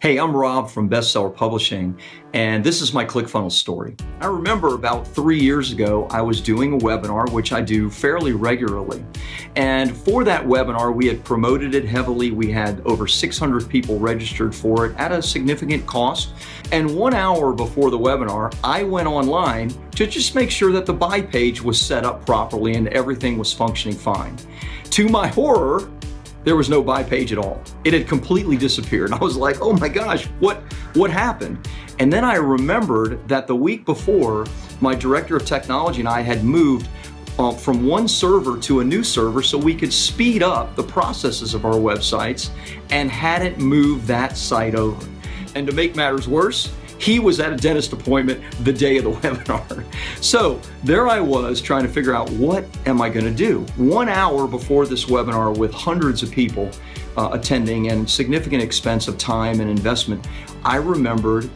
Hey, I'm Rob from Bestseller Publishing, and this is my ClickFunnels story. I remember about 3 years ago, I was doing a webinar, which I do fairly regularly. And for that webinar, we had promoted it heavily. We had over 600 people registered for it at a significant cost. And 1 hour before the webinar, I went online to just make sure that the buy page was set up properly and everything was functioning fine. To my horror, there was no buy page at all. It had completely disappeared. I was like, oh my gosh, what happened? And then I remembered that the week before, my director of technology and I had moved from one server to a new server so we could speed up the processes of our websites and hadn't moved that site over. And to make matters worse, he was at a dentist appointment the day of the webinar. So there I was trying to figure out, what am I gonna do? 1 hour before this webinar with hundreds of people attending and significant expense of time and investment, I remembered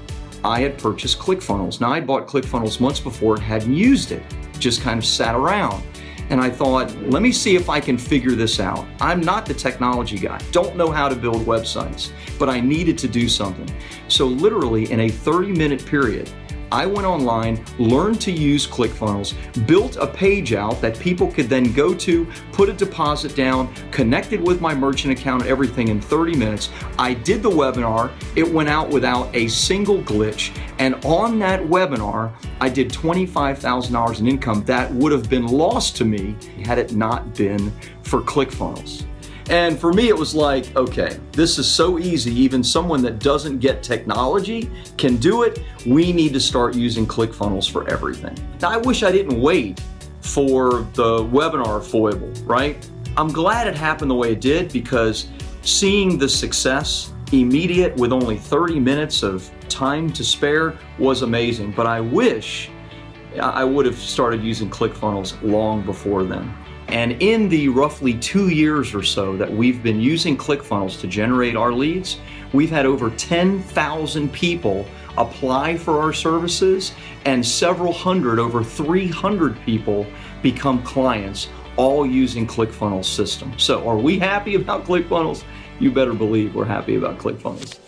I had purchased ClickFunnels. Now, I bought ClickFunnels months before and hadn't used it, just kind of sat around. And I thought, let me see if I can figure this out. I'm not the technology guy, don't know how to build websites, but I needed to do something. So literally in a 30-minute period, I went online, learned to use ClickFunnels, built a page out that people could then go to, put a deposit down, connected with my merchant account, everything in 30 minutes. I did the webinar, it went out without a single glitch, and on that webinar, I did $25,000 in income that would have been lost to me had it not been for ClickFunnels. And for me, it was like, okay, this is so easy. Even someone that doesn't get technology can do it. We need to start using ClickFunnels for everything. Now, I wish I didn't wait for the webinar foible, right? I'm glad it happened the way it did, because seeing the success immediate with only 30 minutes of time to spare was amazing. But I wish I would have started using ClickFunnels long before then. And in the roughly 2 years or so that we've been using ClickFunnels to generate our leads, we've had over 10,000 people apply for our services and several hundred, over 300 people become clients, all using ClickFunnels system. So are we happy about ClickFunnels? You better believe we're happy about ClickFunnels.